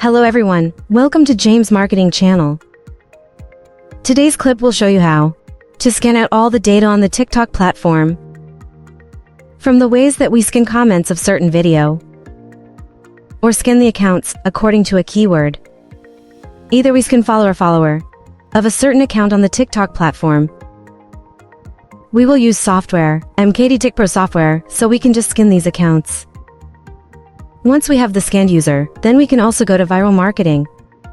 Hello everyone, welcome to James Marketing Channel. Today's clip will show you how to scan out all the data on the TikTok platform. From the ways that we scan comments of certain video, or scan the accounts according to a keyword. Either we scan follower of a certain account on the TikTok platform. We will use software, MKT Pro software, so we can just scan these accounts. Once we have the scanned user, then we can also go to viral marketing,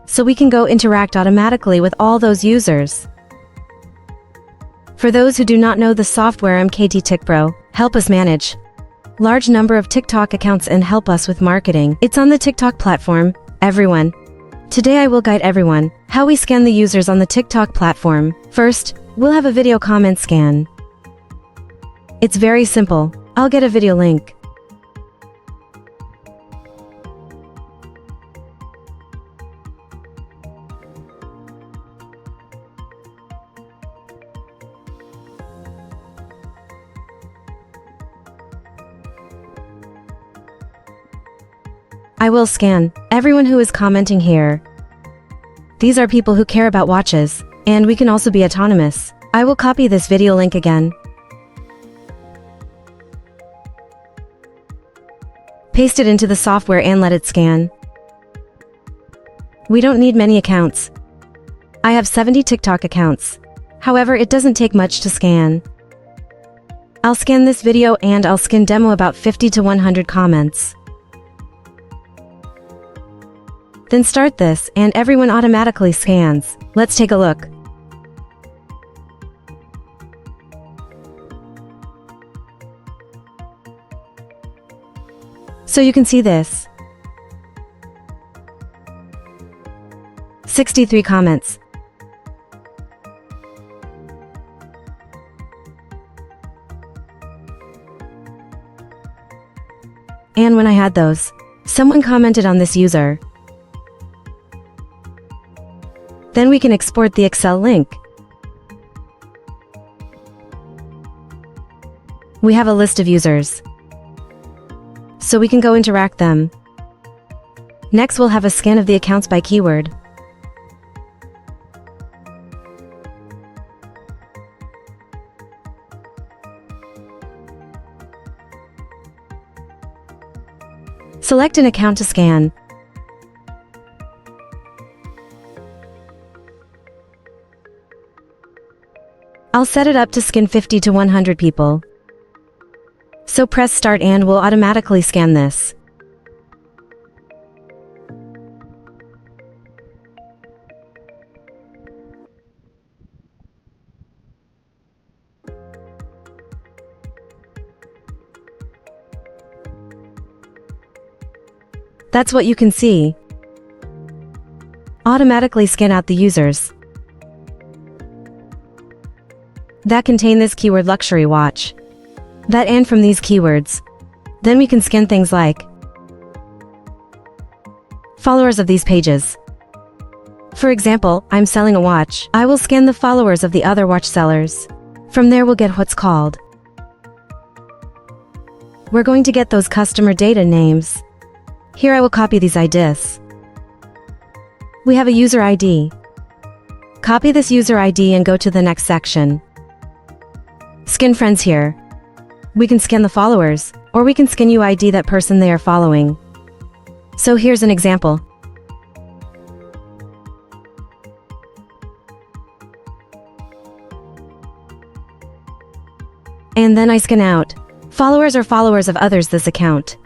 so we can go interact automatically with all those users. For those who do not know the software MKT Pro, help us manage large number of TikTok accounts and help us with marketing. It's on the TikTok platform, everyone. Today I will guide everyone how we scan the users on the TikTok platform. First, we'll have a video comment scan. It's very simple. I'll get a video link. I will scan everyone who is commenting here. These are people who care about watches, and we can also be autonomous. I will copy this video link again. Paste it into the software and let it scan. We don't need many accounts. I have 70 TikTok accounts. However, it doesn't take much to scan. I'll scan this video and I'll scan demo about 50 to 100 comments. Then start this and everyone automatically scans. Let's take a look. So you can see this. 63 comments. And when I had those, someone commented on this user. Then we can export the Excel link. We have a list of users, so we can go interact them. Next we'll have a scan of the accounts by keyword. Select an account to scan. I'll set it up to scan 50 to 100 people. So press start and we'll automatically scan this. That's what you can see. Automatically scan out the users that contain this keyword luxury watch. That and from these keywords. Then we can scan things like followers of these pages. For example, I'm selling a watch. I will scan the followers of the other watch sellers. From there we'll get what's called. We're going to get those customer data names. Here I will copy these IDs. We have a user ID. Copy this user ID and go to the next section. Scan friends here. We can scan the followers, or we can scan UID that person they are following. So here's an example. And then I scan out followers or followers of others this account.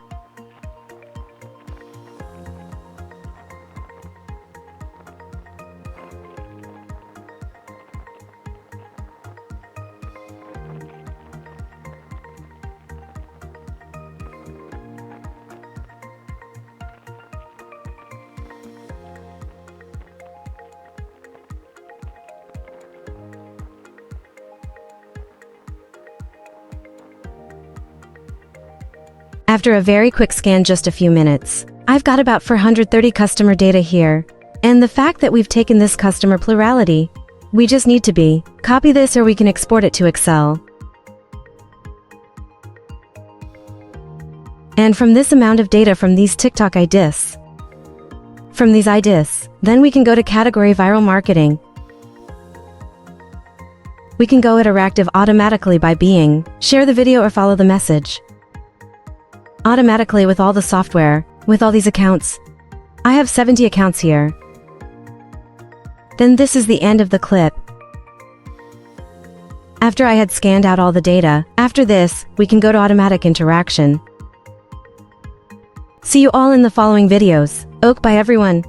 After a very quick scan, just a few minutes, I've got about 430 customer data here. And the fact that we've taken this customer plurality, we just need to copy this or we can export it to Excel. And from this amount of data from these TikTok IDs, from these IDs. Then we can go to category viral marketing. We can go interactive automatically by being share the video or follow the message. Automatically with all the software, with all these accounts. I have 70 accounts here. Then this is the end of the clip. After I had scanned out all the data, after this, we can go to automatic interaction. See you all in the following videos. Bye everyone.